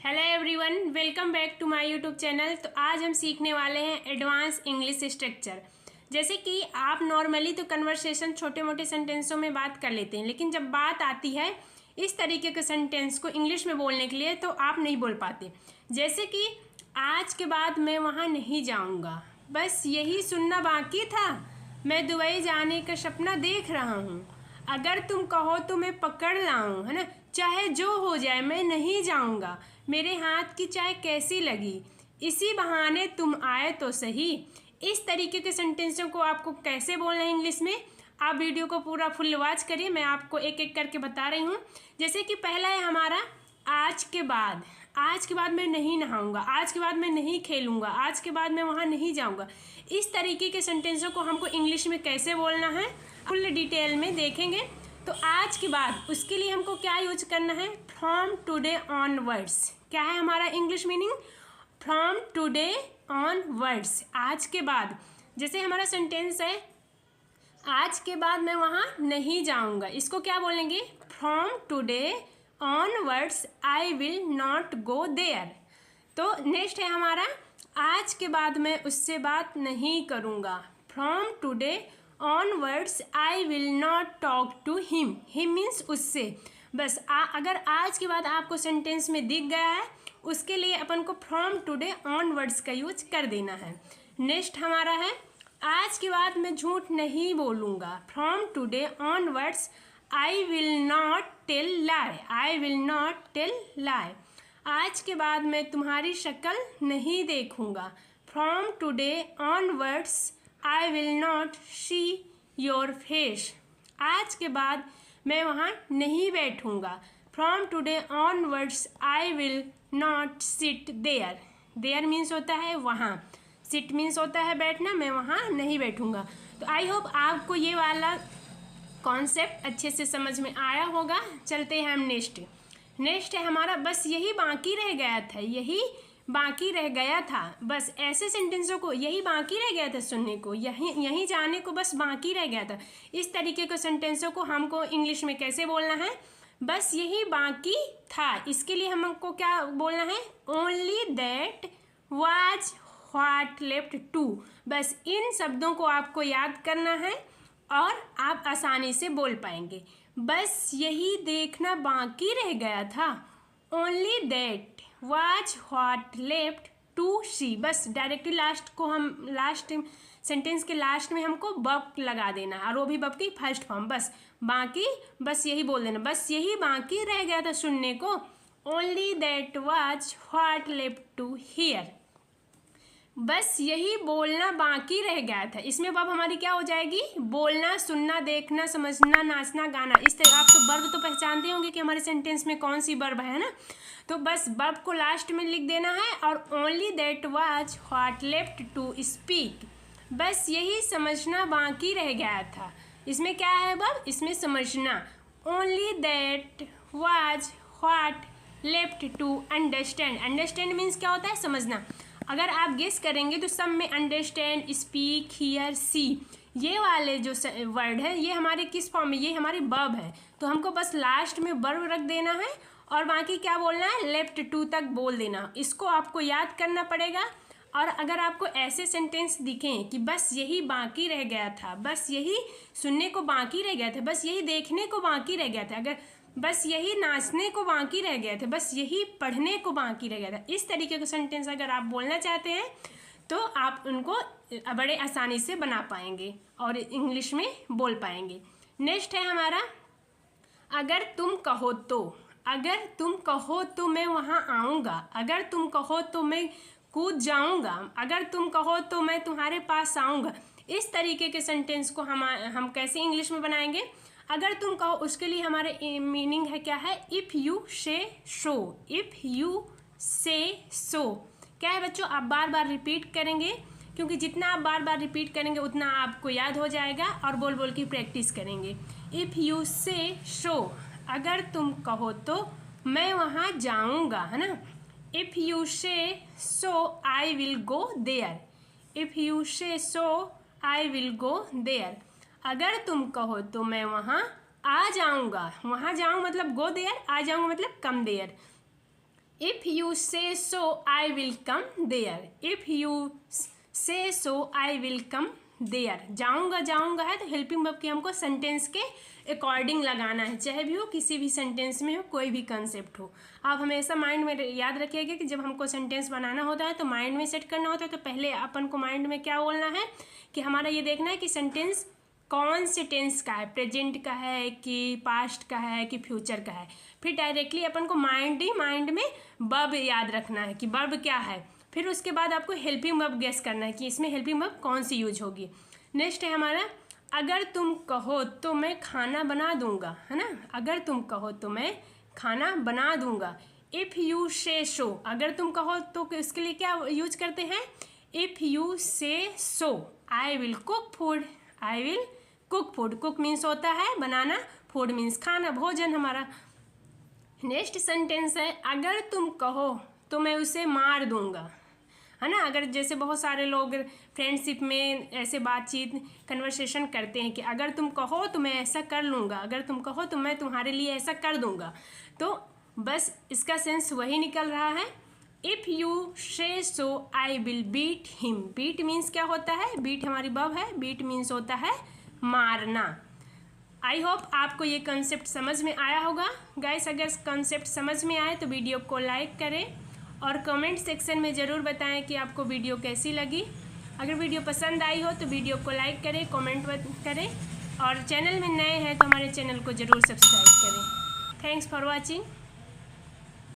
Hello everyone, welcome back to my YouTube channel. तो आज हम सीखने वाले हैं एडवांस इंग्लिश स्ट्रक्चर। जैसे कि आप नॉर्मली तो कन्वर्सेशन छोटे मोटे सेंटेंसों में बात कर लेते हैं, लेकिन जब बात आती है इस तरीके के सेंटेंस को इंग्लिश में बोलने के लिए तो आप नहीं बोल पाते। जैसे कि आज के बाद मैं वहाँ नहीं जाऊँगा, बस यही सुनना बाकी था, मैं दुबई जाने का सपना देख रहा हूँ, अगर तुम कहो तो मैं पकड़ लाऊं, है ना, चाहे जो हो जाए मैं नहीं जाऊंगा, मेरे हाथ की चाय कैसी लगी, इसी बहाने तुम आए तो सही। इस तरीके के सेंटेंसों को आपको कैसे बोलना है इंग्लिश में, आप वीडियो को पूरा फुल वॉच करिए, मैं आपको एक एक करके बता रही हूँ। जैसे कि पहला है हमारा आज के बाद। आज के बाद मैं नहीं नहाऊंगा, आज के बाद मैं नहीं खेलूंगा, आज के बाद मैं वहाँ नहीं जाऊंगा। इस तरीके के सेंटेंसों को हमको इंग्लिश में कैसे बोलना है फुल डिटेल में देखेंगे। तो आज के बाद उसके लिए हमको क्या यूज करना है, फ्रॉम टुडे ऑनवर्ड्स। क्या है हमारा English meaning, from today onwards, आज के बाद। जैसे हमारा सेंटेंस है आज के बाद मैं वहाँ नहीं जाऊँगा, इसको क्या बोलेंगे, from today onwards I will not go there. तो नेक्स्ट है हमारा आज के बाद मैं उससे बात नहीं करूँगा, from today onwards I will not talk to him. Him means उससे। बस अगर आज के बाद आपको सेंटेंस में दिख गया है उसके लिए अपन को फ्रॉम टुडे ऑनवर्ड्स का यूज कर देना है। नेक्स्ट हमारा है आज के बाद मैं झूठ नहीं बोलूँगा, from today onwards I will not tell lie, I will not tell lie. आज के बाद मैं तुम्हारी शक्ल नहीं देखूँगा, from today onwards I will not see your face. आज के बाद मैं वहाँ नहीं बैठूँगा, from today onwards I will not sit there. There means होता है वहाँ, सिट मीन्स होता है बैठना, मैं वहाँ नहीं बैठूँगा। तो आई होप आपको ये वाला कॉन्सेप्ट अच्छे से समझ में आया होगा। चलते हैं हम नेक्स्ट है हमारा बस यही बाकी रह गया था, यही बाकी रह गया था। बस ऐसे सेंटेंसों को यही बाकी रह गया था सुनने को, यहीं जाने को बस बाकी रह गया था। इस तरीके के सेंटेंसों को हमको इंग्लिश में कैसे बोलना है, बस यही बाकी था। इसके लिए हमको क्या बोलना है, only that was what left to. बस इन शब्दों को आपको याद करना है और आप आसानी से बोल पाएंगे। बस यही देखना बाकी रह गया था, only that was what left to see. बस डायरेक्टली लास्ट को हम लास्ट सेंटेंस के लास्ट में हमको बब लगा देना और वो भी बब की फर्स्ट फॉर्म। बस बाकी बस यही बोल देना, बस यही बाकी रह गया था सुनने को, only that was what left to hear. बस यही बोलना बाकी रह गया था। इसमें वर्ब हमारी क्या हो जाएगी, बोलना, सुनना, देखना, समझना, नाचना, गाना। इस तरह आप तो वर्ब तो पहचानते होंगे कि हमारे सेंटेंस में कौन सी वर्ब है ना। तो बस वर्ब को लास्ट में लिख देना है और only that was what left to speak. बस यही समझना बाकी रह गया था। इसमें क्या है वर्ब, इसमें समझना, only that was what left to understand. Understand means क्या होता है, समझना। अगर आप गेस करेंगे तो सब में अंडरस्टैंड, स्पीक, हियर, सी, ये वाले जो वर्ड है ये हमारे किस फॉर्म में, ये हमारे वर्ब है। तो हमको बस लास्ट में वर्ब रख देना है और बाकी क्या बोलना है, लेफ्ट टू तक बोल देना। इसको आपको याद करना पड़ेगा। और अगर आपको ऐसे सेंटेंस दिखें कि बस यही बाकी रह गया था, बस यही सुनने को बाकी रह गया था, बस यही देखने को बाकी रह गया था, अगर बस यही नाचने को बाकी रह गए थे, बस यही पढ़ने को बाकी रह गया था, इस तरीके के सेंटेंस अगर आप बोलना चाहते हैं तो आप उनको बड़े आसानी से बना पाएंगे और इंग्लिश में बोल पाएंगे। नेक्स्ट है हमारा अगर तुम कहो तो। अगर तुम कहो तो मैं वहाँ आऊँगा, अगर तुम कहो तो मैं कूद जाऊँगा, अगर तुम कहो तो मैं तुम्हारे पास आऊँगा। इस तरीके के सेंटेंस को हम कैसे इंग्लिश में बनाएंगे, अगर तुम कहो उसके लिए हमारे मीनिंग है क्या है, if you say so, if you say सो। क्या है बच्चों, आप बार बार रिपीट करेंगे, क्योंकि जितना आप बार बार रिपीट करेंगे उतना आपको याद हो जाएगा और बोल बोल के प्रैक्टिस करेंगे। इफ़ यू से सो, अगर तुम कहो तो मैं वहाँ जाऊँगा, है ना। If you say so I will go there, if you say so I will go there. अगर तुम कहो तो मैं वहाँ आ जाऊँगा, वहाँ जाऊँ मतलब गो देयर, आ जाऊँगा मतलब कम there. If you say so I will come there, if you say so I will come there, जाऊँगा जाऊँगा है तो हेल्पिंग वर्ब की हमको सेंटेंस के अकॉर्डिंग लगाना है, चाहे भी हो किसी भी सेंटेंस में हो, कोई भी कंसेप्ट हो। आप हमेशा माइंड में याद रखिएगा कि जब हमको सेंटेंस बनाना होता है तो माइंड में सेट करना होता है, तो पहले अपन को माइंड में क्या बोलना है कि हमारा ये देखना है कि सेंटेंस कौन से टेंस का है, प्रेजेंट का है कि पास्ट का है कि फ्यूचर का है। फिर डायरेक्टली अपन को माइंड में वर्ब याद रखना है कि वर्ब क्या है। फिर उसके बाद आपको हेल्पिंग वर्ब गेस करना है कि इसमें हेल्पिंग वर्ब कौन सी यूज होगी। नेक्स्ट है हमारा अगर तुम कहो तो मैं खाना बना दूंगा, है ना, अगर तुम कहो तो मैं खाना बना दूंगा। इफ़ यू से सो, अगर तुम कहो तो इसके लिए क्या यूज करते हैं, if you say so I will cook food, I will cook food, cook means होता है बनाना, फूड मीन्स खाना, भोजन हमारा। नेक्स्ट सेंटेंस है अगर तुम कहो तो मैं उसे मार दूंगा, है ना। अगर जैसे बहुत सारे लोग फ्रेंडशिप में ऐसे बातचीत कन्वर्सेशन करते हैं कि अगर तुम कहो तो मैं ऐसा कर लूँगा, अगर तुम कहो तो मैं तुम्हारे लिए ऐसा कर दूँगा, तो बस इसका सेंस वही निकल रहा है। If you say so I will beat him, beat means क्या होता है, बीट हमारी वर्ब है, बीट मीन्स होता है मारना। आई होप आपको ये कॉन्सेप्ट समझ में आया होगा गाइस। अगर कॉन्सेप्ट समझ में आए तो वीडियो को लाइक करें और कमेंट सेक्शन में ज़रूर बताएं कि आपको वीडियो कैसी लगी। अगर वीडियो पसंद आई हो तो वीडियो को लाइक करें, कमेंट करें और चैनल में नए हैं तो हमारे चैनल को ज़रूर सब्सक्राइब करें। Thanks for watching.